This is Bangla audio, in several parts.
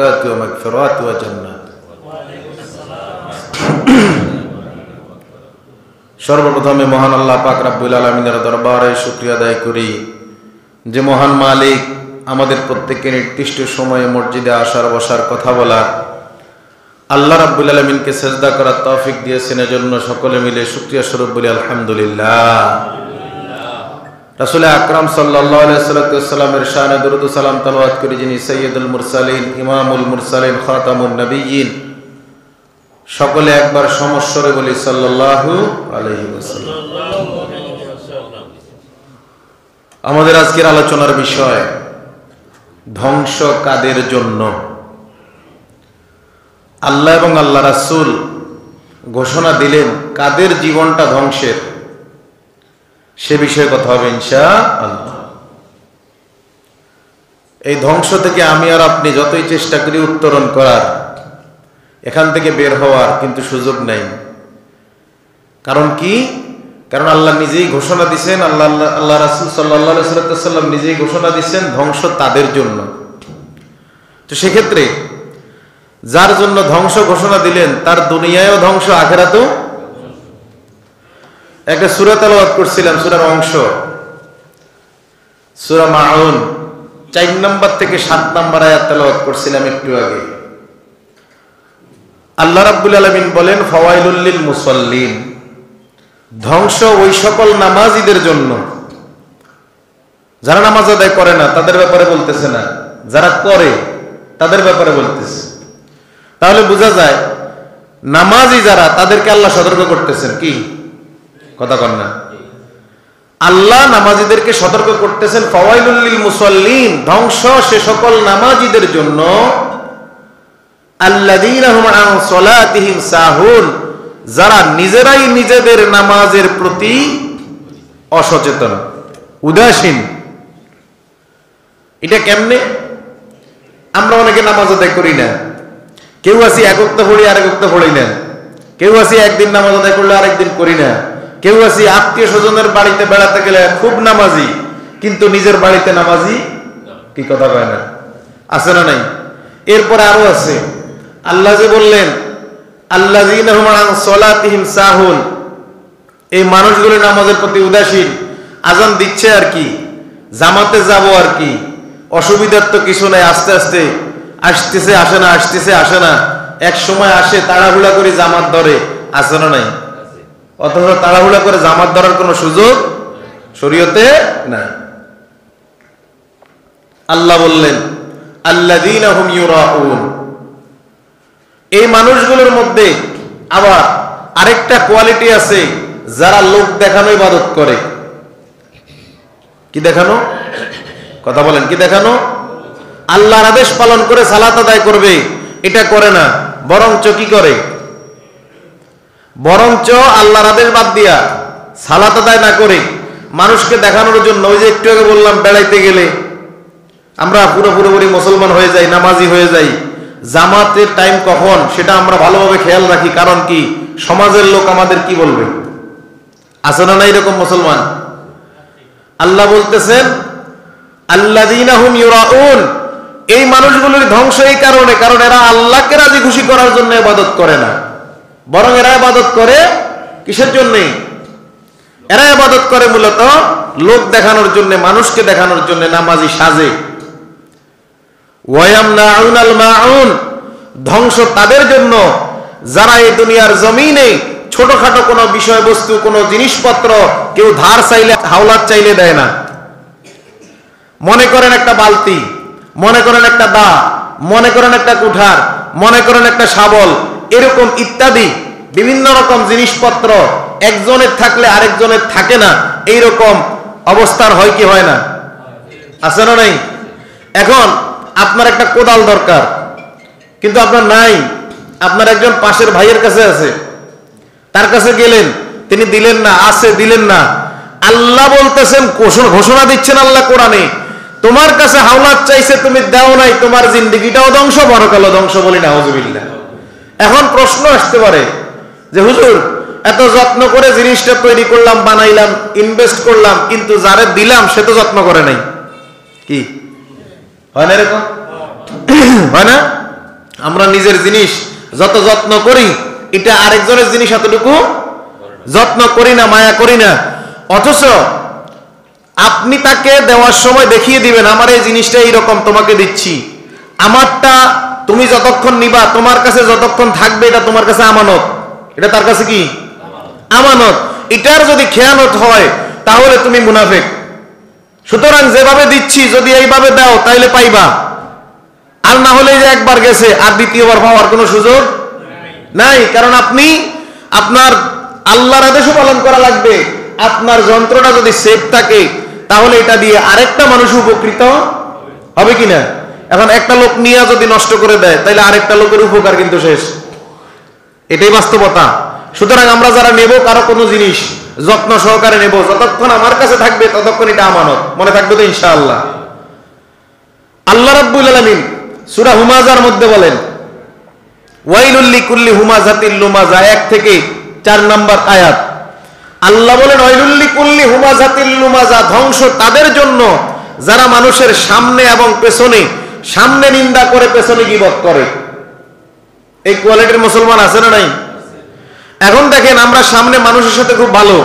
বারাকাতু ওয়া মাগফিরাতু ওয়া জান্নাত। সর্বপ্রথমে মহান আল্লাহ পাক রব্বুল আলামিনের দরবারে শুকরিয়া আদায় করি যে মহান মালিক আমাদের প্রত্যেককে নির্দিষ্ট সময়ে মসজিদে আসার বসার কথা বলার, আল্লাহ রাব্বুল আলামিনকে সিজদা করার তৌফিক দিয়েছেন। এজন্য সকলে মিলে শুকরিয়া স্বরূপ বলি আলহামদুলিল্লাহ। রাসূল আকরাম সাল্লাল্লাহু আলাইহি ওয়াসাল্লামের শানে দরুদ ও সালাম তেলাওয়াত করি যিনি সাইয়্যিদুল মুরসালিন, ইমামুল মুরসালিন, খাতামুন নবিয়্যিন। সকলে একবার সমস্বরে বলি সাল্লাল্লাহু আলাইহি ওয়াসাল্লাম। আমাদের আজকের আলোচনার বিষয় ধ্বংস কাদের জন্য। আল্লাহ এবং আল্লাহ রাসূল ঘোষণা দিলেন কাদের জীবনটা ধ্বংসের, সে বিষয়ে কথা হবে ইনশাআল্লাহ। এই ধ্বংস থেকে আমি আর আপনি যতই চেষ্টা করি উত্তরণ করার, এখান থেকে বের হওয়ার কিন্তু সুযোগ নেই। কারণ কি? কারণ আল্লাহ নিজেই ঘোষণা দিচ্ছেন, আল্লাহ রাসূল সাল্লাল্লাহু আলাইহি ওয়াসাল্লাম নিজেই ঘোষণা দিচ্ছেন ধ্বংস তাদের জন্য। তো সেক্ষেত্রে যার জন্য ধ্বংস ঘোষণা দিলেন তার দুনিয়ায়ও ধ্বংস, আখিরাতেও। একটা সূরা তেলাওয়াত করছিলাম, সূরার অংশ সূরা মাউন 4 নম্বর থেকে 7 নম্বর আয়াত তেলাওয়াত করছিলাম একটু আগে। আল্লাহ রাব্বুল আলামিন বলেন ফাওয়াইলুল লিল মুসাল্লিন, ধ্বংস ওই সকল নামাজীদের জন্য যারা নামাজ আদায় করে না তাদের ব্যাপারে বলতেছে না, যারা করে তাদের ব্যাপারে বলতেছে। তাহলে বোঝা যায় নামাজি যারা তাদেরকে আল্লাহ সতর্ক করতেছেন। কি কথা কন না? আল্লাহ নামাজিদেরকে সতর্ক করতেছেন ফাওয়াইলুল লিল মুসাল্লিন, ধ্বংস সে সকল নামাজিদের জন্য আল্লাযীনা হুম আন সালাতিহিম সাহুন, যারা নিজেরাই নিজেদের নামাজের প্রতি অসচেতন, উদাসীন। এটা কেমনে? আমরা অনেকে নামাজ আদায় করি না, কেউ আছি এক ওয়াক্ত পড়ি আরেক ওয়াক্ত পড়ি না, কেউ আছি একদিন নামাজ আদায় করলে আরেকদিন করি না, কেউ আছি আত্মীয় স্বজনের বাড়িতে বেড়াতে গেলে খুব নামাজি কিন্তু নিজের বাড়িতে নামাজি কি কথা কয় না, আছে না নাই? এরপরে আরো আছে, আল্লাহ যে বললেন আল্লাযীনা হুম আন সালাতিহিম সাহুন, এই মানুষগুলো নামাজের প্রতি উদাসীন। আজান দিচ্ছে আর কি, জামাতে যাব আর কি, অসুবিধার তো কিছু নাই, আস্তে আস্তে আসতেছে আসে না, আসতেছে আসে না, এক সময় আসে তাড়াহুড়া করে জামাত ধরে, আছে না নাই? অথচ তাড়াহুড়া করে জামাত ধরার কোনো সুযোগ শরীয়তে নাই। আল্লাহ বললেন আল্লাযীনা হুম ইউরাউন, এই মানুষগুলোর মধ্যে আবার আরেকটা কোয়ালিটি আছে, যারা লোক দেখানো ইবাদত করে। কি দেখানো? কথা বলেন, কি দেখানো? আল্লাহর আদেশ পালন করে সালাত আদায় করবে, এটা করে না, বরঞ্চ কি করে? বরঞ্চ আল্লাহর আদেশ বাদ দিয়া সালাত আদায় না করে মানুষকে দেখানোর জন্য, ওই যে একটু আগে বললাম বেড়াইতে গেলে আমরা পুরোপুরি মুসলমান হয়ে যাই, নামাজি হয়ে যাই, জামাতের টাইম কখন সেটা আমরা ভালোভাবে খেয়াল রাখি। কারণ কি? সমাজের লোক আমাদের কি বলবে, আছে না এরকম মুসলমান? আল্লাহ বলতেছেন আল্লাযীনা হুম ইউরাউন, এই মানুষগুলোর ধ্বংস এই কারণে, কারণ এরা আল্লাহকে রাজি খুশি করার জন্য ইবাদত করে না, বরং এরা ইবাদত করে কিসের জন্য? এরা ইবাদত করে মূলত লোক দেখানোর জন্য, মানুষকে দেখানোর জন্য নামাজি সাজে। ওয়ায়ামনাউনাল মাউন, ধ্বংস তাদের জন্য যারা এই দুনিয়ার জমিনে ছোটখাটো কোনো বিষয়বস্তু, কোনো জিনিসপত্র কেউ ধার চাইলে, হাওলাত চাইলে দেয় না। মনে করেন একটা বালতি, মনে করেন একটা দা, মনে করেন একটা কুঠার, মনে করেন একটা শাবল, এরকম ইত্যাদি বিভিন্ন রকম জিনিসপত্র একজনের থাকলে আরেকজনের থাকে না, এইরকম অবস্থার হয় কি হয় না? আছে না নাই? এখন আপনার একটা কোদাল দরকার কিন্তু আপনার নাই, আপনার একজন পাশের ভাইয়ের কাছে আছে, তার কাছে গেলেন, তিনি দিলেন না, আছে দিলেন না। আল্লাহ বলতেছেন, ঘোষণা দিচ্ছেন আল্লাহ কোরআনে, তোমার কাছে হাওলাত চাইছে, তুমি দাও নাই, তোমার জিন্দেগিটাও ধ্বংস, পরকালও ধ্বংস। বলি নাউযুবিল্লাহ। এখন প্রশ্ন আসতে পারে যে হুজুর এত যত্ন করে জিনিসটা তৈরি করলাম, বানাইলাম, ইনভেস্ট করলাম, কিন্তু যারে দিলাম সে তো যত্ন করে নাই। কি হয় না? এরকম হয় না? আমরা নিজের জিনিস যত যত্ন করি, এটা আরেকজনের জিনিস এতটুকু যত্ন করি না, মায়া করি না। অথচ আপনি তাকে দেওয়ার সময় দেখিয়ে দিবেন, আমার এই জিনিসটা এইরকম, তোমাকে দিচ্ছি। আমারটা তুমি যতক্ষণ নিবা, তোমার কাছে যতক্ষণ থাকবে, এটা তোমার কাছে আমানত, এটা তার কাছে কি আমানত। এটার যদি খেয়ানত হয় তাহলে তুমি মুনাফিক। সুতরাং যেভাবে দিচ্ছি যদি এইভাবে দাও তাইলে পাইবা, আর না হলে যে একবার গেছে আর দ্বিতীয়বার পাওয়ার কোনো সুযোগ নাই। কারণ আপনি আপনার আল্লাহর আদেশও পালন করা লাগবে। আপনার যন্ত্রটা যদি সেফ থাকে তাহলে এটা দিয়ে আরেকটা মানুষ উপকৃত হবে কিনা। এখন একটা লোক নিয়ে যদি নষ্ট করে দেয় তাহলে আরেকটা লোকের উপকার কিন্তু শেষ, এটাই বাস্তবতা। সুতরাং আমরা যারা নেব কারো কোনো জিনিস যত্ন সহকারে নেব, যতক্ষণ আমার কাছে থাকবে ততক্ষণ এটা আমানত, মনে থাকবে তো ইনশাআল্লাহ। আল্লাহ রাব্বুল আলামিন সূরা হুমাযার মধ্যে বলেন, ওয়াইলুল লিকুল্লি হুমাযাতিল লুমাযা, 1 থেকে 4 নম্বর আয়াত। আল্লাহ বলেন ওয়াইলুল লিকুল্লি হুমাযাতিল লুমাযা, ধ্বংস তাদের জন্য যারা মানুষের সামনে এবং পেছনে, সামনে নিন্দা করে পেছনে গীবত করে। এই কোয়ালিটির মুসলমান আছে না নাই? এখন দেখেন, আমরা সামনে মানুষের সাথে খুব ভালো,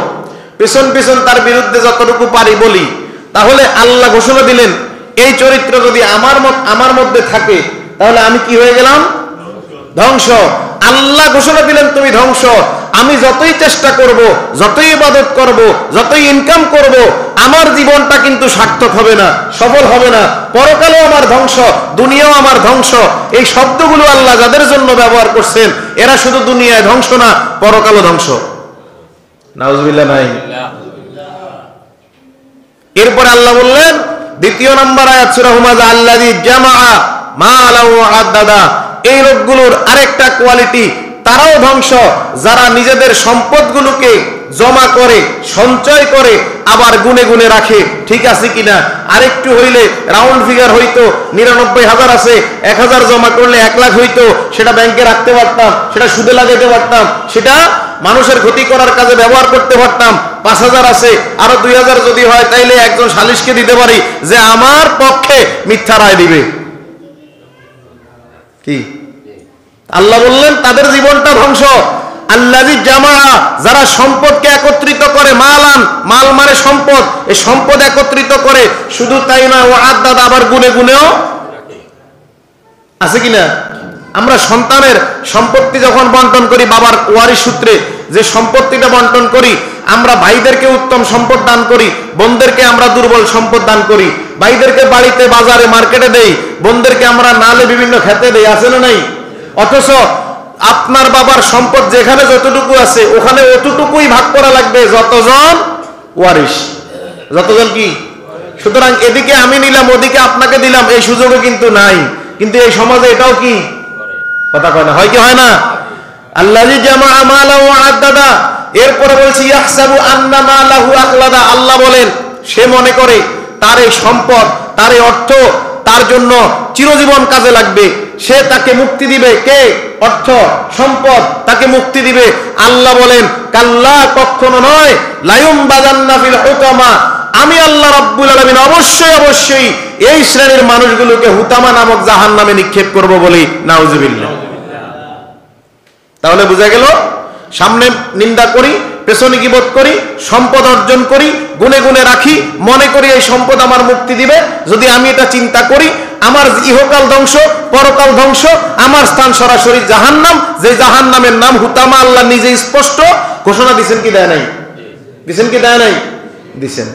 পেছন পেছন তার বিরুদ্ধে যতটুকু পারি বলি। তাহলে আল্লাহ ঘোষণা দিলেন, এই চরিত্র যদি আমার মধ্যে থাকে তাহলে আমি কি হয়ে গেলাম? ধ্বংস। আল্লাহ ঘোষণা দিলেন তুমি ধ্বংস। আমি যতই চেষ্টা করব, যতই ইবাদত করব, যতই ইনকাম করব, আমার জীবনটা কিন্তু সার্থক হবে না, সফল হবে না। পরকালেও আমার ধ্বংস, দুনিয়াও আমার ধ্বংস। এই শব্দগুলো আল্লাহ যাদের জন্য ব্যবহার করছেন, এরা শুধু দুনিয়ায় ধ্বংস না, পরকালও ধ্বংস। নাউজুবিল্লাহ নাই। এরপর আল্লাহ বললেন, 2 নম্বর আয়াত সূরা হুমাযা, আল্লাযী জামাআ মালাহু ওয়া আদ্দাদা। এই লোকগুলোর আরেকটা কোয়ালিটি, তারাও ধ্বংস, যারা নিজেদের সম্পদগুলোকে জমা করে, সঞ্চয় করে, আবার গুনে গুনে রাখে ঠিক আছে কিনা। আরেকটু হইলে রাউন্ড ফিগার হইতো 99,000 আছে, 1000 জমা করলে 1 লাখ হইতো, সেটা ব্যাংকে রাখতে পারতাম, সেটা সুদে লাগাইতে পারতাম, সেটা মানুষের ক্ষতি করার কাজে ব্যবহার করতে পারতাম। 5000 আছে, আরো 2000 যদি হয় তাইলে একজন সালিশকে দিতে পারি যে আমার পক্ষে মিথ্যা রায় দিবে। কি আল্লাহ বললেন তাদের জীবনটা ধ্বংস। আল্লাযী জামাআ, যারা সম্পদকে একত্রিত করে, মালান, মাল মানে সম্পদ, এই সম্পদ একত্রিত করে, শুধু তাই না, ওয়া আদ্দাদা, আবার গুনে গুনেও আছে কিনা। আমরা সন্তানের সম্পত্তি যখন বন্টন করি, বাবার ওয়ারিশ সূত্রে যে সম্পত্তিটা বন্টন করি, আমরা ভাইদেরকে উত্তম সম্পদ দান করি, বোনদেরকে আমরা দুর্বল সম্পদ দান করি। ভাইদেরকে বাড়িতে, বাজারে, মার্কেটে দেই, বোনদেরকে আমরা নালে বিভিন্ন খেতে দেই, আছে না নাই? অথচ আপনার বাবার সম্পদ যেখানে যতটুকু আছে ওখানে অতটুকুই ভাগ করা লাগবে যতজন ওয়ারিশ, যতজন কি। সুতরাং এদিকে আমি নিলাম, ওদিকে আপনাকে দিলাম, এই সুযোগও কিন্তু নাই। কিন্তু এই সমাজে এটাও কি কথা কয় না, হয় কি হয় না? আল্লাযী জামাআ মালাহু ওয়া আদ্দাদা। এরপরে বলছি ইয়াহসাবু আন্না মালাহু আখলাদা। আল্লাহ বলেন সে মনে করে তার এই সম্পদ, তার এই অর্থ তার জন্য চিরজীবন কাজে লাগবে, সে তাকে মুক্তি দিবে। কে? অর্থ, সম্পদ তাকে মুক্তি দিবে। আল্লাহ বলেন কাল্লা, কখনো নয়, লায়ুমবাযান্না ফিল হুতামা। আমি আল্লাহ রাব্বুল আলামিন অবশ্যই অবশ্যই এই শ্রেণীর মানুষগুলোকে হুতামা নামক জাহান্নামে নিক্ষেপ করব বলি। নাউজুবিল্লাহ। তাহলে বোঝা গেল, সামনে নিন্দা করি, পেছনে গীবত করি, সম্পদ অর্জন করি, গুনে গুনে রাখি, মনে করি এই সম্পদ আমার মুক্তি দিবে। যদি আমি এটা চিন্তা করি, আমার ইহকাল ধ্বংস, পরকাল ধ্বংস, আমার স্থান সরাসরি জাহান্নাম। যে জাহান্নামের নাম হুতামা, আল্লাহ নিজে স্পষ্ট ঘোষণা দিবেন কি দেয় নাই? দিবেন কি দেয় নাই? দিবেন।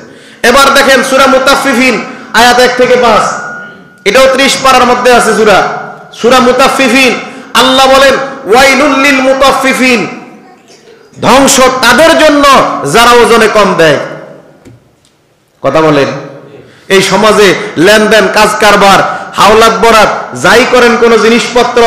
এবার দেখেন সূরা মুতাফফিফিন আয়াত 1 থেকে 5, এটাও 30 পারার মধ্যে আছে সূরা মুতাফফিফিন। আল্লাহ বলেন ওয়াইলুল লিল মুতাফফিফিন, ধ্বংস তাদের জন্য যারা ওজনে কম দেয়। কথা বলেন, এই সমাজে লেনদেন, কাজ কারবার, হাওলাত বরাত যাই করেন, কোন জিনিসপত্র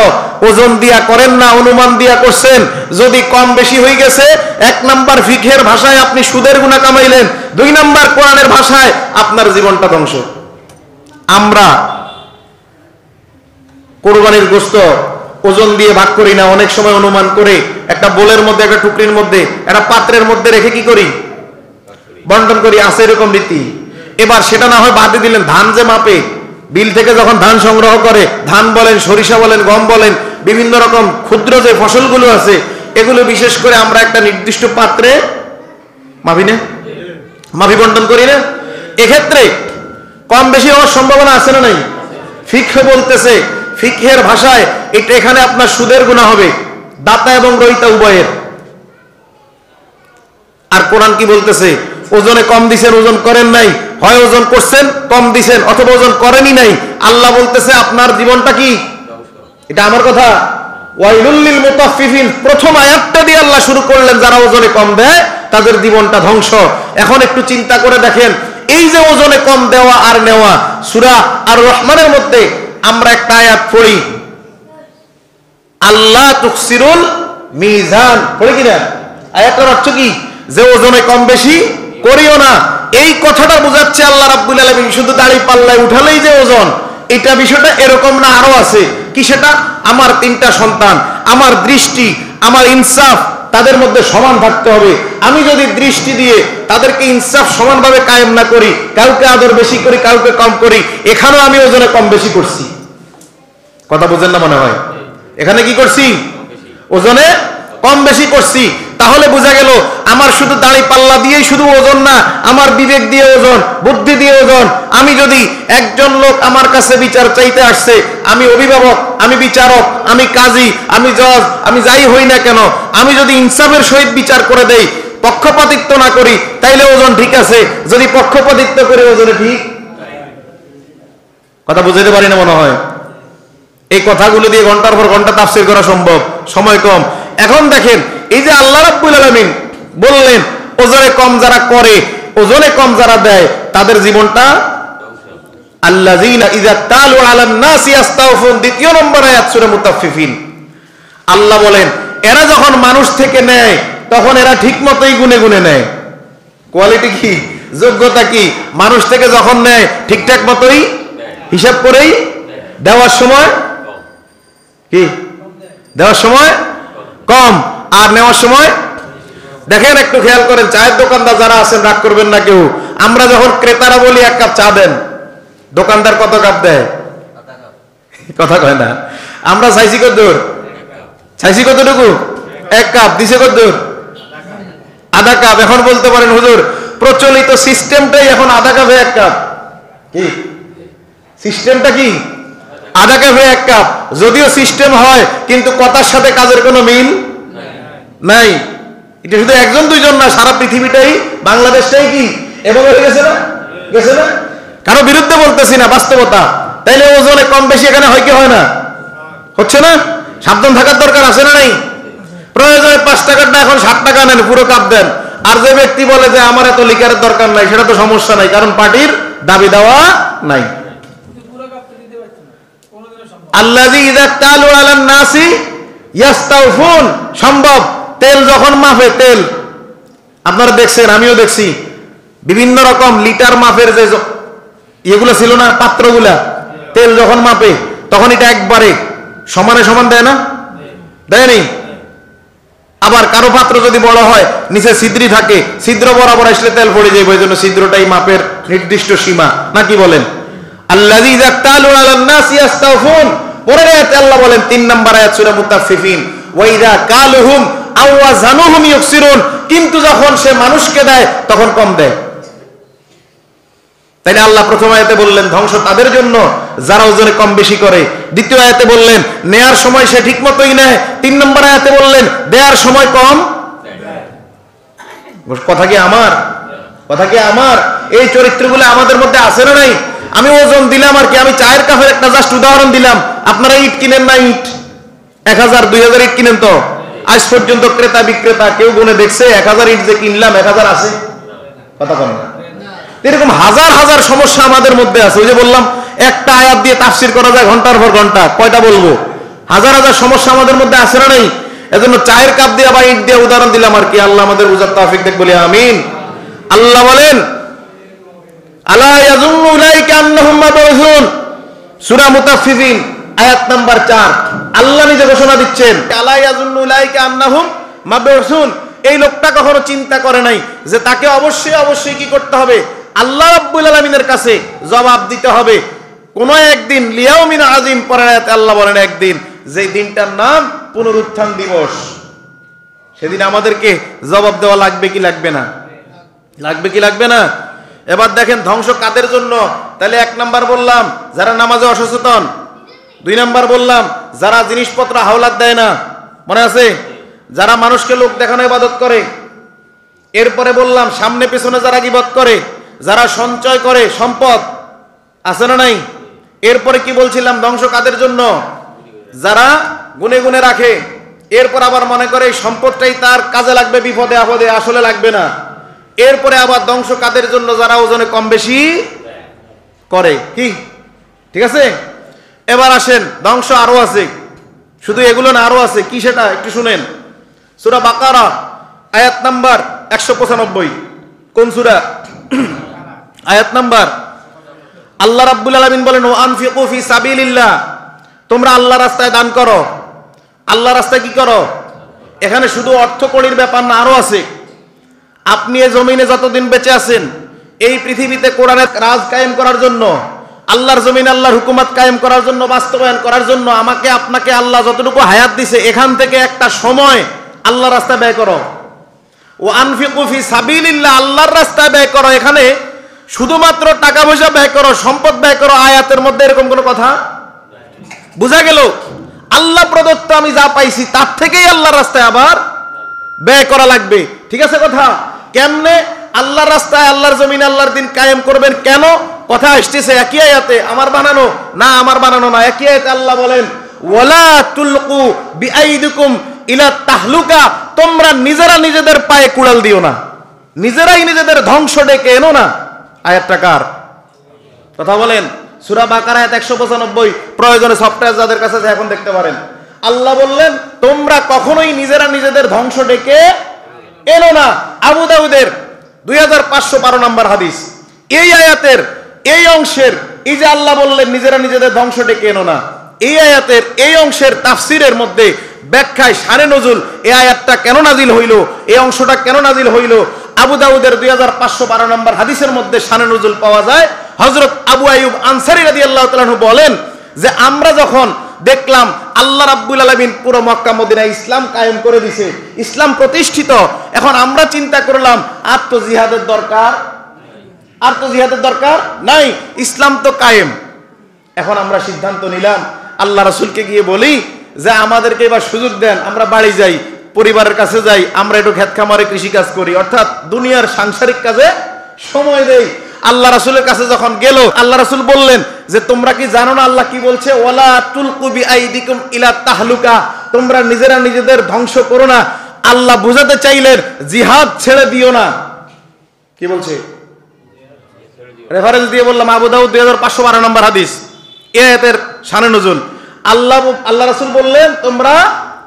ওজন দিয়া করেন না, অনুমান দিয়া করছেন। যদি কম বেশি হয়ে গেছে, 1 নাম্বার ফিকহের ভাষায় আপনি সুদের গুনাহ কামাইলেন, 2 নাম্বার কোরআনের ভাষায় আপনার জীবনটা ধ্বংস। আমরা কোরবানির গোশত ওজন দিয়ে ভাগ করি না, অনেক সময় অনুমান করে একটা বোলের মধ্যে, একটা টুকরির মধ্যে, একটা পাত্রের মধ্যে রেখে কি করি? বন্টন করি। আছে এরকম রীতি। এবার সেটা না হয় বাদে দিলেন, ধান যে মাপে বিল থেকে যখন ধান সংগ্রহ করে, ধান বলেন, সরিষা বলেন, গম বলেন, বিভিন্ন রকম ক্ষুদ্র যে ফসলগুলো আছে, এগুলো বিশেষ করে আমরা একটা নির্দিষ্ট পাত্রে মাফি বন্টন করি না? এক্ষেত্রে কম বেশি হওয়ার সম্ভাবনা আছে না নাই? ফিকহ বলতেছে, ফিকহের ভাষায় এটা এখানে আপনার সুদের গুনাহ হবে, দাতা এবং গ্রহীতা উভয়ের। আর কোরআন কি বলতেছে? ওজনে কম দিছেন, ওজন করেন নাই, হয় ওজন করছেন কম দিছেন অথবা ওজন করেনই নাই, আল্লাহ বলতেছে আপনার জীবনটা কি? এটা আমার কথা। ওয়াইলুল লিল মুতাফফিফিন, প্রথম আয়াতটা দিয়ে আল্লাহ শুরু করলেন, যারা ওজনে কম দেয় তাদের জীবনটা ধ্বংস। এখন একটু চিন্তা করে দেখেন, এই যে ওজনে কম দেওয়া আর নেওয়া, সূরা আর রহমানের মধ্যে আমরা একটা আয়াত পড়ি, আল্লাহ তুকসিরুল মিজান, পড়ি কিনা? আয়াতটার অর্থ কি? যে ওজনে কম বেশি করিও না। এই কথাটা বোঝাচ্ছে আল্লাহ রাব্বুল আলামিন শুধু দাড়ি পাল্লায় উঠালেই যে ওজন, এটা বিষয়টা এরকম না, আরো আছে। কি সেটা? আমার 3টা সন্তান, আমার দৃষ্টি, আমার ইনসাফ তাদের মধ্যে সমান থাকতে হবে। আমি যদি দৃষ্টি দিয়ে তাদেরকে ইনসাফ সমানভাবে কায়েম না করি, কাউকে আদর বেশি করি, কাউকে কম করি, এখানেও আমি ওজনে কম বেশি করছি। কথা বুঝেন না মনে হয়? এখানে কি করছি? ওজনে কম বেশি করছি। তাহলে বোঝা গেল আমার শুধু দাড়ি পাল্লা দিয়েই শুধু ওজন না, আমার বিবেক দিয়ে ওজন, বুদ্ধি দিয়ে ওজন। আমি যদি একজন লোক আমার কাছে বিচার চাইতে আসছে, আমি অভিভাবক, আমি বিচারক, আমি কাজী, আমি জজ, আমি যাই হই না কেন, আমি যদি ইনসাফের সহিত বিচার করে দেই, পক্ষপাতিত্ব না করি, তাইলে ওজন ঠিক আছে। যদি পক্ষপাতিত্ব করে ওজনে ঠিক, কথা বুঝাতে পারি না মনে হয়? এই কথাগুলো দিয়ে ঘন্টার পর ঘন্টা তাফসীর করা সম্ভব, সময় কম। এখন দেখেন, এই যে আল্লাহ রাব্বুল আলামিন বললেন ওজনে কম যারা করে, ওজনে কম যারা দেয়, তাদের জীবনটা আল্লাযীনা ইযা তালু আলান নাসি ইস্তাওফুন, 2 নম্বর আয়াত সূরা মুতাফফিফিন। আল্লাহ বলেন এরা যখন মানুষ থেকে নেয় তখন এরা ঠিকমতোই গুনে গুনে নেয়। কোয়ালিটি কি, যোগ্যতা কি? মানুষ থেকে যখন নেয় ঠিকঠাক মতোই হিসাব করেই দেওয়ার সময় কি? দেওয়ার সময় কম, আর নেওয়ার সময়। দেখেন একটু খেয়াল করেন, চায়ের দোকানদার যারা আছেন রাগ করবেন না কেউ, আমরা যখন ক্রেতারা বলি 1 কাপ চা দেন, দোকানদার কত কাপ দেয়? কথা কয় না। আমরা চাইছি কতদূর? চাইছি কতটুকু? 1 কাপ, দিছে কতদূর? আধা কাপ। এখন বলতে পারেন হুজুর প্রচলিত সিস্টেমটাই এখন আধা কাপে 1 কাপ। কি সিস্টেমটা? কি আধা কাপে 1 কাপ? যদিও সিস্টেম হয়, কিন্তু কথার সাথে কাজের কোনো মিল নাই। এটা শুধু 1-2 না, সারা পৃথিবীটাই, বাংলাদেশটাই কি এভাবে হয়ে গেছে না? গেছে না? কারো বিরুদ্ধে বলতেছি না, বাস্তবতা। তাইলে ওজনে কম বেশি এখানে হয় কি হয় না? হচ্ছে না? সাবধান থাকার দরকার আছে না নাই? প্রয়োজনে 5 টাকার না এখন 60 টাকা নেন, পুরো কাপ দেন। আর যে ব্যক্তি বলে যে আমার এত লিকারের দরকার নাই, সেটা তো সমস্যা নাই, কারণ পার্টির দাবি দেওয়া নাই। আল্লাযী ইযা তালু আলান নাসি ইস্তাওফুন, সম্ভব। তেল যখন মাপে, তেল আপনারা দেখছেন, আমিও দেখছি, বিভিন্ন রকম লিটার মাপের যে এগুলো ছিল না, পাত্রগুলা, তেল যখন মাপে তখন এটা একবারে সমানে সমান দেয় না? দেয়নি? আবার কারো পাত্র যদি বড় হয়, নিচে ছিদ্রি থাকে, ছিদ্র বরাবর আসলে তেল পড়ে যাবে, ওই জন্য ছিদ্রটাই মাপের নির্দিষ্ট সীমা, নাকি বলেন? আল্লাযী ইযা তালু আলান নাসি ইস্তাওফুন। পরের আয়াতে আল্লাহ বলেন, 3 নম্বর আয়াত সূরা মুতাফফিফিন, ওয়া ইযা কালুহুম আও ওয়াজানুহুম ইউকসিরুন, কিন্তু যখন সে মানুষকে দেয় তখন কম দেয়। তাইলে আল্লাহ প্রথম আয়াতে বললেন ধ্বংস তাদের জন্য যারা ওজনে কম বেশি করে। দ্বিতীয় আয়াতে বললেন নেয়ার সময় সে ঠিক মতোই নেয়। 3 নম্বর আয়াতে বললেন দেয়ার সময় কম। কথা কি আমার? কথা কি আমার? এই চরিত্রগুলো আমাদের মধ্যে আছে না নাই? আমি ওজন দিলাম আর কি, আমি চায়ের কাপের একটা জাস্ট উদাহরণ দিলাম। আপনারা ইট কিনেন না? ইট 1000 2000 ইট কিনেন তো? আজ পর্যন্ত ক্রেতা বিক্রেতা কেউ গুনে দেখছে 1000 ইট যে কিনলাম 1000 আছে? কথা বলেন না। এরকম হাজার হাজার সমস্যা আমাদের মধ্যে আছে। ওই যে বললাম একটা আয়াত দিয়ে তাফসীর করা যায় ঘন্টার পর ঘন্টা, কয়টা বলবো? হাজার হাজার সমস্যা আমাদের মধ্যে আছে না নাই? এজন্য চায়ের কাপ দিয়ে বা ইট দিয়ে উদাহরণ দিলাম আর কি। আল্লাহ আমাদের বুঝার তৌফিক দেখ, বলি আমিন। আল্লাহ বলেন আলা ইয়াযুন্নু উলাইকা আন্নাহুম মাবউসুন, সূরা মুতাফফিফিন আয়াত নাম্বার 4। আল্লাহ নিজে ঘোষণা দিচ্ছেন আলা ইয়াযুন্নু উলাইকা আন্নাহুম মাবউসুন। এই লোকটা কখনো চিন্তা করে নাই যে তাকে অবশ্যই অবশ্যই কি করতে হবে? আল্লাহ রাব্বুল আলামিনের কাছে জবাব দিতে হবে। কোন একদিন, লিয়াউমিন আজিম, পরের আয়াতে আল্লাহ বলেন একদিন, যে দিনটার নাম পুনরুত্থান দিবস। সেদিন আমাদেরকে জবাব দেওয়া লাগবে কি লাগবে না? লাগবে কি লাগবে না? এবার দেখেন ধ্বংস কাদের জন্য। তাহলে 1 নাম্বার বললাম যারা নামাজে অসচেতন, 2 নাম্বার বললাম যারা জিনিসপত্র হাওলাত দেয় না, মনে আছে? যারা মানুষকে লোক দেখানো ইবাদত করে। এরপরে বললাম সামনে পেছনে যারা গীবত করে, যারা সঞ্চয় করে সম্পদ, আছে না নাই? এরপরে কি বলছিলাম? ধ্বংস কাদের জন্য? যারা গুনে গুনে রাখে, এরপর আবার মনে করে এই সম্পদটাই তার কাজে লাগবে বিপদে আপদে, আসলে লাগবে না। এরপরে আবার ধ্বংস কাদের জন্য? যারা ওজনে কম বেশি করে। কি ঠিক আছে? এবার আসেন, ধ্বংস আরো আছে, শুধু এগুলো না, আরো আছে। কি সেটা একটু শুনেন। সূরা বাকারা আয়াত নাম্বার 195। কোন সূরা? আয়াত নাম্বার। আল্লাহ রাব্বুল আলামিন বলেন, ওয়া আনফিকু ফি সাবিলিল্লাহ, তোমরা আল্লাহর রাস্তায় দান করো। আল্লাহর রাস্তায় কি করো? এখানে শুধু অর্থকড়ির ব্যাপার না, আরো আছে। আপনি এই জমিনে যতদিন বেঁচে আছেন, এই পৃথিবীতে কোরআনের রাজ কায়েম করার জন্য, আল্লাহর জমিনে আল্লাহর হুকুমত কায়েম করার জন্য, বাস্তবায়ন করার জন্য আমাকে আপনাকে আল্লাহ যতটুকু হায়াত দিছে, এখান থেকে একটা সময় আল্লাহর রাস্তায় ব্যয় করো। ও আনফিকু ফি সাবিলিল্লাহ, আল্লাহর রাস্তায় ব্যয় করো। এখানে শুধুমাত্র টাকা পয়সা ব্যয় করো, সম্পদ ব্যয় করো, আয়াতের মধ্যে এরকম কোনো কথা বোঝা গেল? আল্লাহ প্রদত্ত আমি যা পাইছি তার থেকেই আল্লাহর রাস্তায় আবার ব্যয় করা লাগবে। ঠিক আছে কথা? কেমনে আল্লাহর রাস্তায়, আল্লাহর জমিনে আল্লাহর দিন কায়েম করবেন? কেন? কথা আসতেছে একই আয়াতে। আমার বানানো না, আমার বানানো না, একই আয়াতে আল্লাহ বলেন, ওয়ালা তুলকু বিআইদিকুম ইলা তাহলুকা, তোমরা নিজেরা নিজেদের পায়ে কুড়াল দিও না, নিজেরাই নিজেদের ধ্বংস ডেকে এনো না। আয়াতটা কার কথা বলেন? সূরা বাকারা আয়াত 195। প্রয়োজনে সফটওয়্যার যাদের কাছে আছে এখন দেখতে পারেন। আল্লাহ বললেন তোমরা কখনোই নিজেরা নিজেদের ধ্বংস ডেকে এনো না। আবু দাউদের 2512 নম্বর হাদিস। এই আয়াতের এই অংশের, এই যে আল্লাহ বললেন নিজেরা নিজেদের ধ্বংস ডেকে এনো না, এই আয়াতের এই অংশের তাফসিরের মধ্যে ব্যাখ্যায় শানে নজুল, এই আয়াতটা কেন নাজিল হইল, এই অংশটা কেন নাজিল হইল, আবু দাউদের 2512 নম্বর হাদিসের মধ্যে শানে নজুল পাওয়া যায়। হযরত আবু আইয়ুব আনসারী রাদিয়াল্লাহু তাআলা আনহু বলেন যে আমরা যখন দেখলাম আল্লাহ রাব্বুল আলামিন পুরো মক্কা মদিনায় ইসলাম কায়েম করে দিয়েছে, ইসলাম প্রতিষ্ঠিত, এখন আমরা চিন্তা করলাম আর তো জিহাদের দরকার, আর তো জিহাদের দরকার নাই, ইসলাম তো কায়েম। এখন আমরা সিদ্ধান্ত নিলাম আল্লাহ রাসূলকে গিয়ে বলি যে আমাদেরকে এবার সুযোগ দেন, আমরা বাড়ি যাই, পরিবারের কাছে যাই, আমরা একটু ক্ষেত খামারে কৃষি কাজ করি, অর্থাৎ দুনিয়ার সাংসারিক কাজে সময় দেই। আল্লাহ রাসূলের কাছে যখন গেল, আল্লাহ রাসূল বললেন যে তোমরা কি জানো না আল্লাহ কি বলছে? ওয়ালা তুলকু বিআইদিকুম ইলা তাহলুকা, তোমরা নিজেরা নিজেদের ধ্বংস করো না। আল্লাহ বুঝাতে চাইলেন জিহাদ ছেড়ে দিও না। কি বলছে? রেফারেন্স দিয়ে বললাম আবু দাউদ 2512 নম্বর হাদিস, এই আয়াতের শানে নজুল। আল্লাহ রাসূল বললেন তোমরা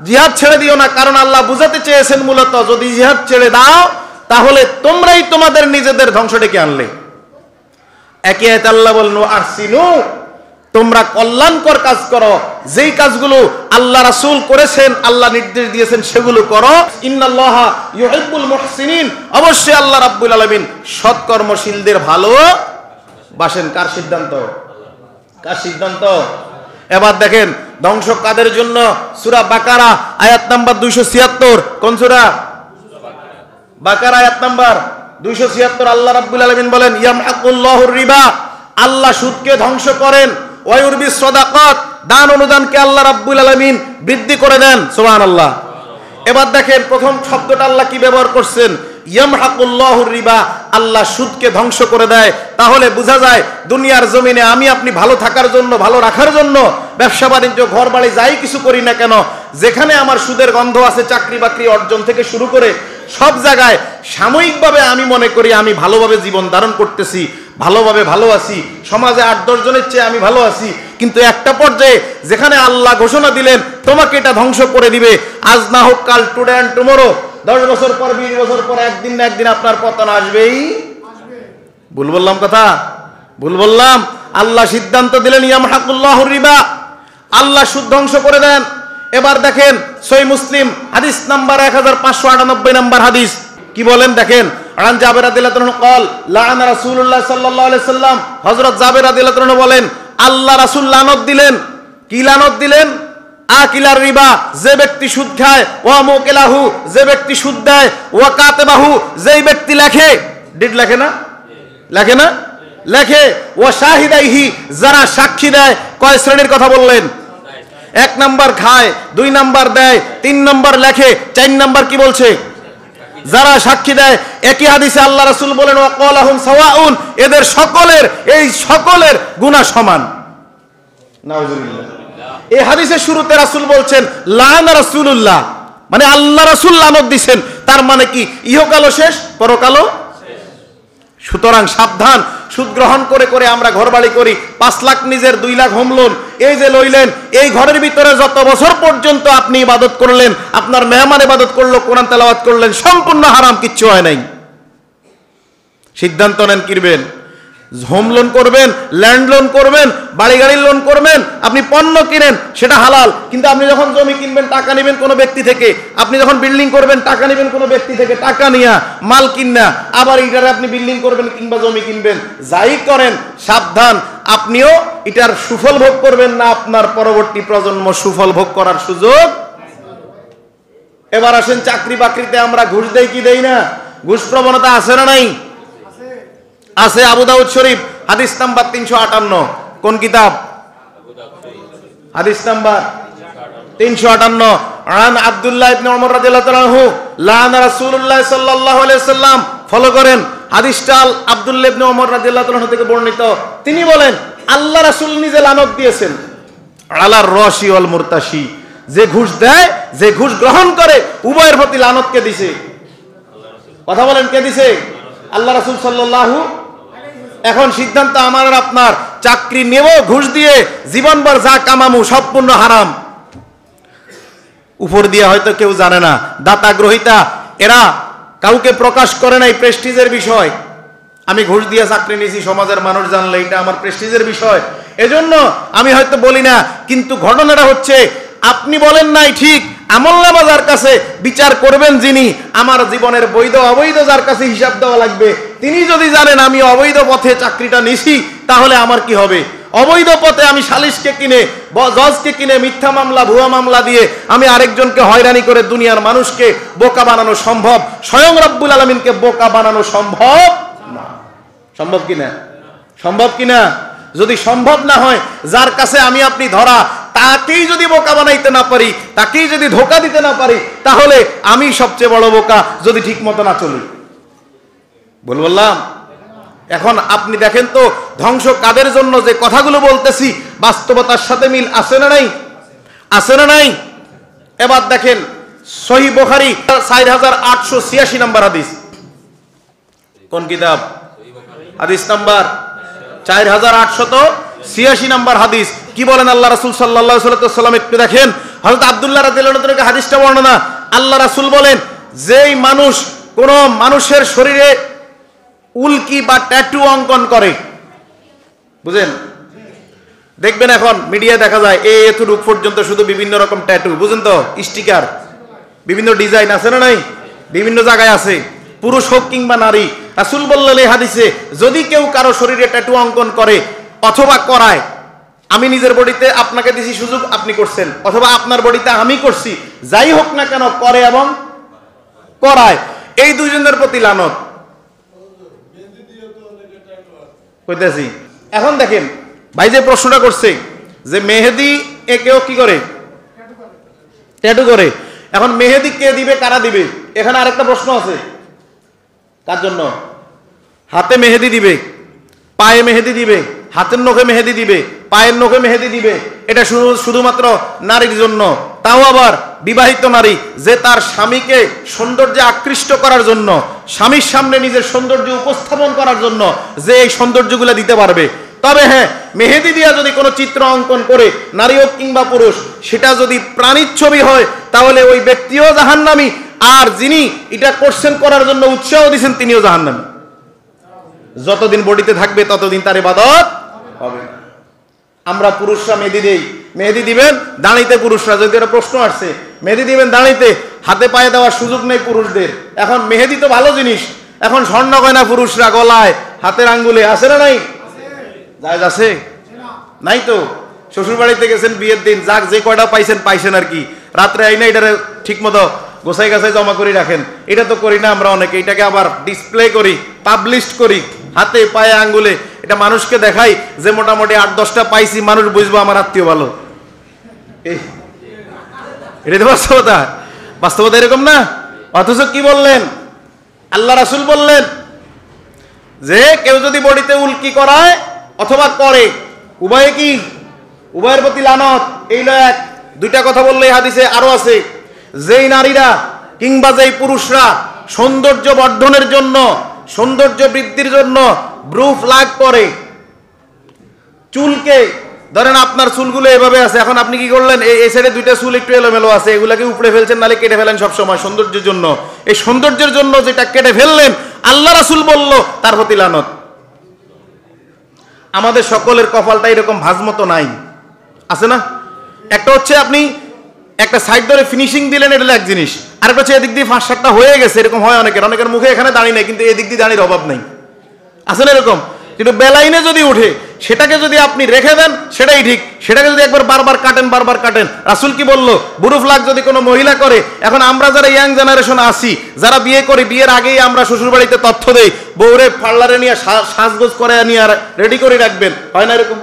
জিহাদ ছেড়ে দিও না, কারণ আল্লাহ বুঝাতে চেয়েছেন মূলত যদি জিহাদ ছেড়ে দাও তাহলে তোমরাই তোমাদের নিজেদের ধ্বংস ডেকে আনলে। একই আয়াতে আল্লাহ বললেন আহসিনু, তোমরা কল্যাণকর কাজ করো, যেই কাজগুলো আল্লাহ রাসূল করেছেন, আল্লাহ নির্দেশ দিয়েছেন সেগুলো করো। ইন্নাল্লাহা ইউহিব্বুল মুহসিনিন, অবশ্যই আল্লাহ রাব্বুল আলামিন সৎকর্মশীলদের ভালোবাসেন। কার সিদ্ধান্ত? কার সিদ্ধান্ত? এবার দেখেন ধ্বংস কাদের জন্য? সূরা বাকারা আয়াত নাম্বার 276। কোন সূরা? বাকারা আয়াত নাম্বার 276। আল্লাহ রাব্বুল আলামিন বলেন ইয়ামহাকুল্লাহুর রিবা, আল্লাহ সুদকে ধ্বংস করেন, ওয়া ইউরবিস সাদাকাত, দান অনুদানকে আল্লাহ রাব্বুল আলামিন বৃদ্ধি করে দেন। সুবহানাল্লাহ। এবার দেখেন প্রথম শব্দটা আল্লাহ কি ব্যবহার করছেন? ইয়ামহাকুল্লাহুর রিবা, আল্লাহ সুদকে ধ্বংস করে দেয়। তাহলে বোঝা যায় দুনিয়ার জমিনে আমি আপনি ভালো থাকার জন্য, ভালো রাখার জন্য ব্যবসা বাণিজ্য ঘর বাড়ি যাই কিছু করি না কেন, যেখানে আমার সুদের গন্ধ আছে, চাকরি বাকরি অর্জন থেকে শুরু করে সব জায়গায় সাময়িকভাবে আমি মনে করি আমি ভালোভাবে জীবন ধারণ করতেছি, ভালোভাবে ভালো আছি, সমাজে 8-10 জনের চেয়ে আমি ভালো আছি, কিন্তু একটা পর্যায়ে যেখানে আল্লাহ ঘোষণা দিলেন তোমাকে এটা ধ্বংস করে দিবে, আজ না হোক কাল, টুডে অ্যান্ড টুমরো, 10 বছর পর 20 বছর পর একদিন না একদিন আপনার পতন আসবেই। ভুল বললাম কথা? ভুল বললাম? আল্লাহ সিদ্ধান্ত দিলেন ইয়ামহাকুল্লাহুর রিবা, আল্লাহ সুদ ধ্বংস করে দেন। এবার দেখেন সহিহ মুসলিম হাদিস নাম্বার 1598 নম্বর হাদিস কি বলেন দেখেন। আন জাবের রাদিয়াল্লাহু আনহু قال লাআনা রাসূলুল্লাহ সাল্লাল্লাহু আলাইহি সাল্লাম, হযরত জাবের রাদিয়াল্লাহু আনহু বলেন আল্লাহ রাসূল লানত দিলেন। কি লানত দিলেন? আকিলার রিবা, যে ব্যক্তি সুদ খায়, ওয়া মুকিলাহু, যে ব্যক্তি সুদ দেয়, ওয়া কাতিবাহু, যেই ব্যক্তি লেখে, ডিড লেখে না, লেখে না, লেখে, ওয়া শাহিদাইহি, যারা সাক্ষী দেয়। কয় শ্রেণীর কথা বললেন? 1 নাম্বার খায়, 2 নাম্বার দেয়, 3 নাম্বার লেখে, 4 নাম্বার কি বলছে? যারা সাক্ষী দেয়। একই হাদিসে আল্লাহ রাসূল বলেন ওয়া ক্বালাহুম সাওয়াউন, এদের সকলের, এই সকলের গুনাহ সমান। নাউজুবিল্লাহ। এই হাদিসের শুরুতে রাসূল বলছেন লানা রাসূলুল্লাহ, মানে আল্লাহ রাসূল লানত দিবেন। তার মানে কি? ইহকালও শেষ, পরকালও শেষ। সুতরাং সাবধান। সুদ গ্রহণ করে করে আমরা ঘরবাড়ি করি, 5 লাখ নিজের, 2 লাখ হোম লোন, এই যে লইলেন, এই ঘরের ভিতরে যত বছর পর্যন্ত আপনি ইবাদত করলেন, আপনার মেহমান ইবাদত করলো, কোরআন তেলাওয়াত করলেন, সম্পূর্ণ হারাম, কিচ্ছু হয় নাই। সিদ্ধান্ত নেন কিরবেন। হোম লোন করবেন, ল্যান্ড লোন করবেন, বাড়ি গাড়ির লোন করবেন, আপনি পণ্য কিনেন, সেটা হালাল। কিন্তু আপনি যখন জমি কিনবেন টাকা নেবেন কোনো ব্যক্তি থেকে, আপনি যখন বিল্ডিং করবেন টাকা নেবেন কোনো ব্যক্তি থেকে, টাকা নিয়া মাল কিনা আবার এটারে আপনি বিল্ডিং করবেন কিংবা জমি কিনবেন, যাই করেন সাবধান, আপনিও এটার সুফল ভোগ করবেন না, আপনার পরবর্তী প্রজন্ম সুফল ভোগ করার সুযোগ। এবার আসেন চাকরি বাকরিতে আমরা ঘুষ দেই কি দেই না? ঘুষ প্রবণতা আছে না নাই? আছে। আবু দাউদ শরীফ হাদিস নাম্বার 358। কোন কিতাব? হাদিস নাম্বার 358। আন আব্দুল্লাহ ইবনে ওমর রাদিয়াল্লাহু তাআলা আনহু লানা রাসূলুল্লাহ সাল্লাল্লাহু আলাইহি সাল্লাম, ফলো করেন হাদিসটা আব্দুল্লাহ ইবনে ওমর রাদিয়াল্লাহু তাআলা থেকে বর্ণিত। তিনি বলেন আল্লাহ রাসূল নিজে লানত দিয়েছেন আলার রশি ওয়াল মুরতাশি, যে ঘুষ দেয়, যে ঘুষ গ্রহণ করে, উভয়ের প্রতি লানত কে দিছে? কথা বলেন, কে দিছে? আল্লাহ রাসূল সাল্লাল্লাহু। এখন সিদ্ধান্ত আমার আর আপনার, চাকরি নেব ঘুষ দিয়ে, জীবনভর যা কামামু সম্পূর্ণ হারাম। উপর দিয়ে হয়তো কেউ জানে না, দাতা গ্রহিতা এরা কাউকে প্রকাশ করে নাই, প্রেস্টিজের বিষয়। আমি ঘুষ দিয়ে চাকরি নিয়েছি, সমাজের মানুষ জানলে এটা আমার প্রেস্টিজের বিষয়, এজন্য আমি হয়তো বলি না। কিন্তু ঘটনাটা হচ্ছে আপনি বলেন নাই ঠিক, আমলনামা যার কাছে বিচার করবেন যিনি, আমার জীবনের বৈধ অবৈধ যার কাছে হিসাব দেওয়া লাগবে, তিনি যদি জানেন আমি অবৈধ পথে চাকরিটা নিছি, তাহলে আমার কি হবে? অবৈধ পথে আমি সালিশকে কিনে, জজকে কিনে, মিথ্যা মামলা, ভুয়া মামলা দিয়ে আমি আরেকজনকে হয়রানি করে দুনিয়ার মানুষকে বোকা বানানো সম্ভব? স্বয়ং রব্বুল আলামিনকে বোকা বানানো সম্ভব না। সম্ভব কিনা? সম্ভব কিনা? যদি সম্ভব না হয়, যার কাছে আমি আপনি ধরা, তাকেই যদি বোকা বানাইতে না পারি, তাকেই যদি ধোকা দিতে না পারি, তাহলে আমি সবচেয়ে বড় বোকা যদি ঠিক মতো না চলি। বললাম। এখন আপনি দেখেন তো ধ্বংস কাদের জন্য? যে কথাগুলো বলতেছি বাস্তবতার সাথে মিল আছে না নাই? আছে না নাই? এবার দেখেন সহিহ বুখারী 4886 নম্বর হাদিস। কোন কিতাব? হাদিস নাম্বার 4886 নম্বর হাদিস। কি বলেন আল্লাহ রাসূল সাল্লাল্লাহু আলাইহি ওয়াসাল্লাম? একটু দেখেন, হযরত আব্দুল্লাহ রাদিয়াল্লাহু আনহু থেকে হাদিসটা বর্ণনা। আল্লাহ রাসূল বলেন, যেই মানুষ কোন মানুষের শরীরে উল্কি বা ট্যাটু অঙ্কন করে, বুঝেন, দেখবেন এখন মিডিয়ায় দেখা যায় এতটুক পর্যন্ত শুধু বিভিন্ন রকম ট্যাটু, বুঝেন তো, স্টিকার, বিভিন্ন ডিজাইন আছে না নাই? বিভিন্ন জায়গায় আছে, পুরুষ হোক কিংবা নারী। রাসূল বললেন এই হাদিসে, যদি কেউ কারো শরীরে ট্যাটু অঙ্কন করে অথবা করায়, আমি নিজের বডিতে আপনাকে দিছি সুযোগ, আপনি করছেন, অথবা আপনার বডিতে আমি করছি, যাই হোক না কেন, করে এবং করায়, এই দুইজনের প্রতি লানত। কইতেছি এখন দেখেন ভাই যে প্রশ্নটা করছে যে মেহেদি কেউ কি করে? ট্যাটু করে। এখন মেহেদি কে দিবে, কারা দিবে? এখানে আরেকটা প্রশ্ন আছে, কার জন্য? হাতে মেহেদি দিবে, পায়ে মেহেদি দিবে, হাতের নখে মেহেদি দিবে, পায়ের নখে মেহেদি দিবে, এটা শুধুমাত্র নারীর জন্য। তাও আবার বিবাহিত নারী, যে তার স্বামীকে সৌন্দর্যে আকৃষ্ট করার জন্য, স্বামীর সামনে নিজের সৌন্দর্য উপস্থাপন করার জন্য যে এই সৌন্দর্যগুলো দিতে পারবে। তবে হ্যাঁ, মেহেদি দিয়া যদি কোনো চিত্র অঙ্কন করে, নারী হোক কিংবা পুরুষ, সেটা যদি প্রাণীর ছবি হয়, তাহলে ওই ব্যক্তিও জাহান্নামী, আর যিনি এটা করছেন করার জন্য উৎসাহ দিয়েছেন তিনিও জাহান্নামী। যতদিন বডিতে থাকবে ততদিন তার ইবাদত হবে না। আমরা পুরুষরা মেহেদি দেই, মেহেদি দিবেন দাঁড়িতে পুরুষরা, যদি একটা প্রশ্ন আসছে, মেহেদি দিবেন দাঁড়িতে, হাতে পায়ে দেওয়ার সুযোগ নেই পুরুষদের। এখন মেহেদি তো ভালো জিনিস, এখন স্বর্ণ গয়না পুরুষরা গলায়, হাতের আঙ্গুলে, আছে না নাই? জায়েজ আছে? নাই তো। শ্বশুর বাড়িতে গেছেন বিয়ের দিন, যাক যে কয়টা পাইছেন আর কি, রাত্রে আইনা এটারে ঠিক মতো গোছাই গাছাই জমা করে রাখেন। এটা তো করি না আমরা অনেকে, এটাকে আবার ডিসপ্লে করি, পাবলিশ করি হাতে পায়ে আঙ্গুলে, এটা মানুষকে দেখাই যে মোটামুটি 8-10টা পাইছি, মানুষ বুঝবো আমার আত্মীয় ভালো। এটা তো বাস্তবতা, বাস্তবতা এরকম না। অথচ কি বললেন আল্লাহ রাসূল, বললেন যে কেউ যদি বডিতে উল্কি করায় অথবা করে, উভয়ে কি, উভয়ের প্রতি লানত। এই এক দুইটা কথা বললে হাদিসে আরো আছে, যেই নারীরা কিংবা যেই পুরুষরা সৌন্দর্য বর্ধনের জন্য, সৌন্দর্য বৃদ্ধির জন্য ব্রু প্লাগ করে, চুলকে, ধরেন আপনার চুলগুলো এভাবে আছে, এখন আপনি কি করলেন, এই সাইডে দুইটা চুল একটু এলোমেলো আছে, এগুলাকে উপড়ে ফেলছেন, নালে কেটে ফেলেন সবসময় সৌন্দর্যের জন্য। এই সৌন্দর্যের জন্য যেটা কেটে ফেললেন, আল্লাহ রাসূল বলল তার প্রতি লানত। আমাদের সকলের কপালটা এরকম ভাঁজ মতো নাই, আছে না? একটা হচ্ছে আপনি একটা সাইড ধরে ফিনিশিং দিলেন, এটা এক জিনিস, আর একটা হচ্ছে এদিক দিয়ে 5-7টা হয়ে গেছে, এরকম হয় অনেকের মুখে এখানে দাঁড়িয়ে নেই, কিন্তু এদিক দিয়ে দাঁড়িয়ে অভাব নেই, আছে না এরকম? কিন্তু বেলাইনে যদি উঠে, সেটাকে যদি আপনি রেখে দেন সেটাই ঠিক, সেটাকে যদি একবার বারবার কাটেন। রাসূল কি বলল, বুরু প্লাগ যদি কোনো মহিলা করে, এখন আমরা যারা ইয়াং জেনারেশন আছি, যারা বিয়ে করি, বিয়ের আগেই আমরা শ্বশুর বাড়িতে তথ্য দেই, বউরে পার্লারে নিয়ে সাজগোজ করে নিয়ে রেডি করে রাখবেন, হয় না এরকম?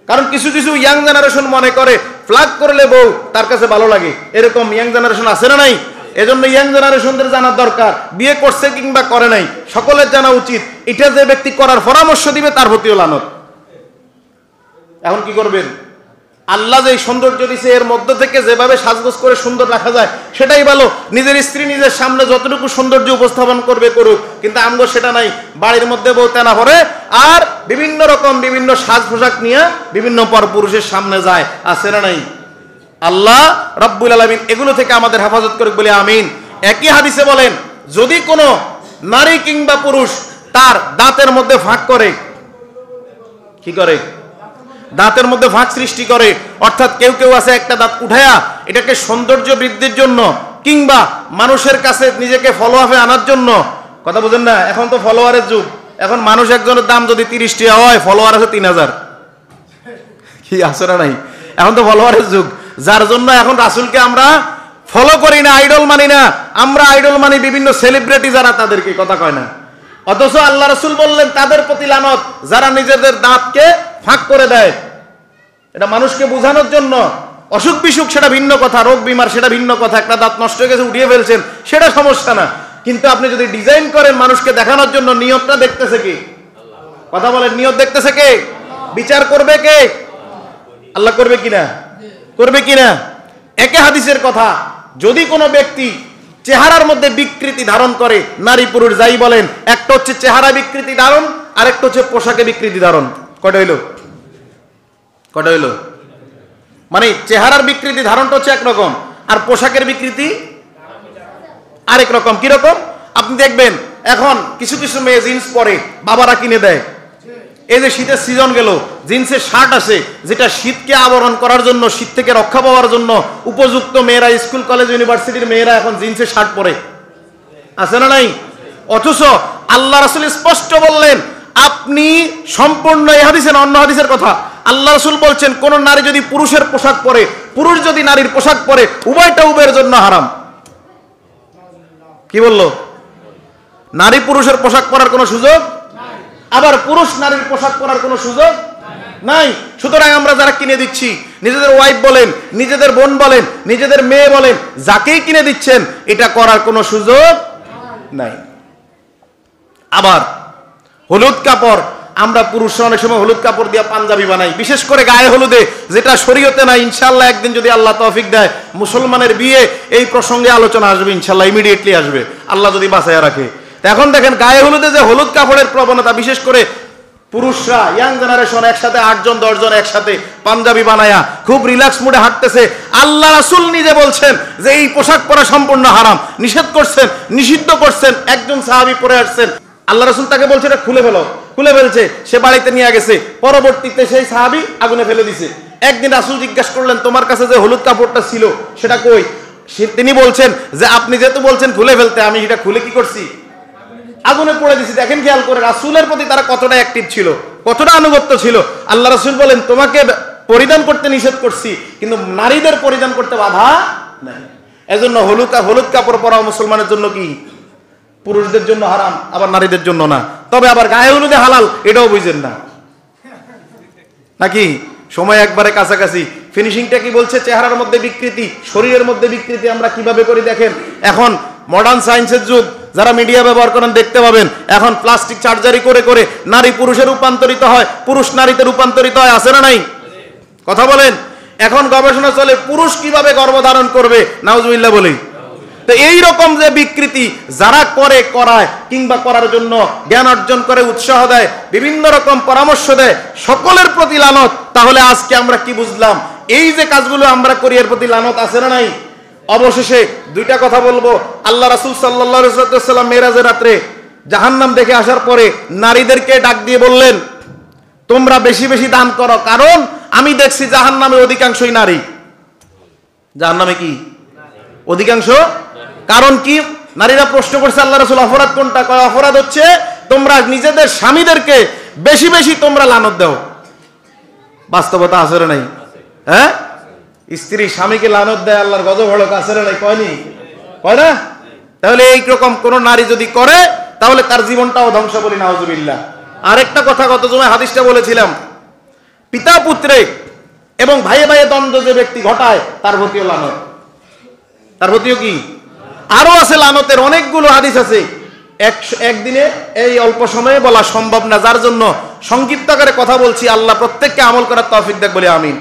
কারণ কিছু ইয়াং জেনারেশন মনে করে ফ্লাগ করলে বউ তার কাছে ভালো লাগে, এরকম ইয়াং জেনারেশন আছে না নাই? এজন্য ইয়াং জেনারেশনদের জানার দরকার, বিয়ে করছে কিংবা করে নাই সকলের জানা উচিত, এটা যে ব্যক্তি করার পরামর্শ দিবে তার প্রতিও লানত। এখন কি করবেন? আল্লাহ যে সৌন্দর্য দিছে এর মধ্যে থেকে যেভাবে সাজগোজ করে সুন্দর রাখা যায় সেটাই ভালো। নিজের স্ত্রী নিজের সামনে যতটুকু সৌন্দর্য উপস্থাপন করবে করুক, কিন্তু আমগো সেটা নাই। বাড়ির মধ্যে বউ তেনা ভরে আর বিভিন্ন রকম বিভিন্ন সাজ পোশাক নিয়ে বিভিন্ন পরপুরুষের সামনে যায়, আছে না নাই? আল্লাহ রাব্বুল আলামিন এগুলো থেকে আমাদের হেফাজত করুক বলে আমিন। একই হাদিসে বলেন, যদি কোনো নারী কিংবা পুরুষ তার দাঁতের মধ্যে ফাঁক করে, কি করে? দাঁতের মধ্যে ফাঁক সৃষ্টি করে, অর্থাৎ কেউ আছে একটা দাঁত উঠায়া এটাকে সৌন্দর্য বৃদ্ধির জন্য কিংবা মানুষের কাছে নিজেকে ফলোআপে আনার জন্য, কথা বুঝেন না? এখন তো ফলোয়ারের যুগ, এখন মানুষ একজনের দাম যদি 30 টাকা হয়, ফলোয়ার আছে 3000, কি আছে না নাই? এখন তো ফলোয়ারের যুগ, যার জন্য এখন রাসূলকে আমরা ফলো করি না, আইডল মানি না, আমরা আইডল মানি বিভিন্ন সেলিব্রিটি যারা, তাদেরকে কথা কয় না। অথচ আল্লাহ রাসূল বললেন তাদের প্রতি লানত যারা নিজেদের দাঁতকে ফাঁক করে দেয়। এটা মানুষকে বোঝানোর জন্য, অসুখ বিসুখ সেটা ভিন্ন কথা, রোগ বিমার সেটা ভিন্ন কথা, একটা দাঁত নষ্ট হয়ে গেছে উঠিয়ে ফেলছেন সেটা সমস্যা না, কিন্তু আপনি যদি ডিজাইন করেন মানুষকে দেখানোর জন্য, নিয়তটা দেখতেছে কে? কথা বলেন, নিয়ত দেখতেছে কে? বিচার করবে কে? আল্লাহ করবে কিনা? করবে কিনা? একে হাদিসের কথা, যদি কোনো ব্যক্তি চেহারার মধ্যে বিকৃতি ধারণ করে, নারী পুরুষ যাই বলেন, একটা হচ্ছে চেহারা বিকৃতি ধারণ, আর একটা হচ্ছে পোশাকে বিকৃতি ধারণ। কয়টা হইল? মানে চেহারার বিকৃতি ধারণটা হচ্ছে একরকম, আর পোশাকের বিকৃতি আরেক রকম। কিরকম? আপনি দেখবেন এখন কিছু মেয়ে জিন্স পরে, বাবারা কিনে দেয়। এই যে শীতের সিজন গেল, জিন্সের শার্ট আছে যেটা শীতকে আবরণ করার জন্য, শীত থেকে রক্ষা পাওয়ার জন্য উপযুক্ত। মেয়েরা, স্কুল কলেজ ইউনিভার্সিটির মেয়েরা এখন জিন্সের শার্ট পরে, আছে না নাই? অথচ আল্লাহ রাসূল স্পষ্ট বললেন, আপনি সম্পূর্ণ, এই হাদিসের অন্য হাদিসের কথা, আল্লাহ রাসূল বলছেন কোন নারী যদি পুরুষের পোশাক পরে, পুরুষ যদি নারীর পোশাক পরে, উভয়টা উভয়ের জন্য হারাম। কি বললো? নারী পুরুষের পোশাক পরার কোনো সুযোগ, আবার পুরুষ নারীর পোশাক পরার কোনো সুযোগ নাই। সুতরাং আমরা যারা কিনে দিচ্ছি, নিজেদের ওয়াইফ বলেন, নিজেদের বোন বলেন, নিজেদের মেয়ে বলেন, যাকেই কিনে দিচ্ছেন, এটা করার কোনো সুযোগ নাই। আবার হলুদ কাপড়, আমরা পুরুষরা অনেক সময় হলুদ কাপড় দিয়ে পাঞ্জাবি বানাই, বিশেষ করে গায়ে হলুদে, যেটা শরীয়তে নাই। ইনশাআল্লাহ একদিন যদি আল্লাহ তৌফিক দেয়, মুসলমানের বিয়ে এই প্রসঙ্গে আলোচনা আসবে, ইনশাআল্লাহ ইমিডিয়েটলি আসবে, আল্লাহ যদি বাঁচায় রাখে। এখন দেখেন গায়ে হলুদে যে হলুদ কাপড়ের প্রবণতা, বিশেষ করে পুরুষরা, ইয়াং জেনারেশন একসাথে 8 জন 10 জন একসাথে পাঞ্জাবি বানায়া খুব রিল্যাক্স মুডে হাঁটতেছে। আল্লাহ রাসূল নিজে বলছেন যে এই পোশাক পরা সম্পূর্ণ হারাম, নিষেধ করছেন, নিষিদ্ধ করছেন। একজন সাহাবী পরে আসছেন, আল্লাহ রাসূল তাকে বলছে এটা খুলে ফেলো, খুলে ফেলছে, সে বাড়িতে নিয়ে গেছে, পরবর্তীতে সেই সাহাবী আগুনে ফেলে দিছে। একদিন রাসূল জিজ্ঞাসা করলেন, তোমার কাছে যে হলুদ কাপড়টা ছিল সেটা কই? তিনি বলছেন যে আপনি যেহেতু বলছেন খুলে ফেলতে, আমি এটা খুলে কি করছি? আগুনে পড়ে দিছি। দেখেন খেয়াল করে রাসূলের প্রতি তারা কতটা অ্যাক্টিভ ছিল। কতটা আনুগত্য ছিল। আল্লাহ রাসূল বলেন তোমাকে পরিধান করতে নিষেধ করছি, কিন্তু নারীদের পরিধান করতে বাধা নাই। এজন্য হলুদ কাপড় পরা মুসলমানের জন্য কি পুরুষদের জন্য হারাম, আবার নারীদের জন্য না। তবে আবার গায়ে হলুদে হালাল, এটাও বুঝেন না নাকি? সময় একবারে কাছাকাছি। ফিনিশিংটা কি বলছে? চেহারার মধ্যে বিকৃতি, শরীরের মধ্যে বিকৃতি আমরা কিভাবে করি দেখেন। এখন মডার্ন সায়েন্সের যুগ, যারা মিডিয়া ব্যবহার করেন দেখতে পাবেন, এখন প্লাস্টিক সার্জারি করে করে নারী পুরুষে রূপান্তরিত হয়, পুরুষ নারীতে রূপান্তরিত হয়, আছে না নাই? কথা বলেন। এখন গবেষণা চলে পুরুষ কিভাবে গর্ভধারণ করবে, নাউজুবিল্লাহ বলি। তো এই রকম যে বিকৃতি যারা করে, করায় কিংবা করার জন্য জ্ঞান অর্জন করে, উৎসাহ দেয়, বিভিন্ন রকম পরামর্শ দেয়, সকলের প্রতি লানত। তাহলে আজকে আমরা কি বুঝলাম? এই যে কাজগুলো আমরা করি এর প্রতি লানত আছে না নাই? অবশেষে দুইটা কথা বলবো। আল্লাহ রাসূল সাল্লাল্লাহু আলাইহি ওয়াসাল্লাম মেরাজের রাত্রে জাহান্নাম দেখে আসার পরে নারীদেরকে ডাক দিয়ে বললেন, তোমরা বেশি বেশি দান করো, কারণ আমি দেখছি জাহান্নামে অধিকাংশই নারী। জাহান্নামে কি অধিকাংশ? কারণ কি? নারীরা প্রশ্ন করছে, আল্লাহ রাসূল অপরাধ কোনটা? কয় অপরাধ হচ্ছে তোমরা নিজেদের স্বামীদেরকে বেশি বেশি তোমরা লানত দাও। বাস্তবতা আছে না নাই? হ্যাঁ, স্ত্রী স্বামীকে লানত দেয়, আল্লাহর গজব হলো, আছে না নাই? কয়নি? কয় না? তাহলে এইরকম কোন নারী যদি করে তাহলে তার জীবনটাও ধ্বংস, বলি নাউজুবিল্লাহ। আরেকটা কথা, গত জুমায় হাদিসটা বলেছিলাম, পিতা পুত্রে এবং ভাইয়ে ভাইয়ে দ্বন্দ্ব যে ব্যক্তি ঘটায় তার প্রতিও লানত। তার প্রতিও কি? আরো আছে লানতের অনেকগুলো হাদিস আছে, একদিনে এই অল্প সময়ে বলা সম্ভব না, যার জন্য সংক্ষিপ্ত আকারে কথা বলছি। আল্লাহ প্রত্যেককে আমল করার তৌফিক দেখ, বলি আমিন।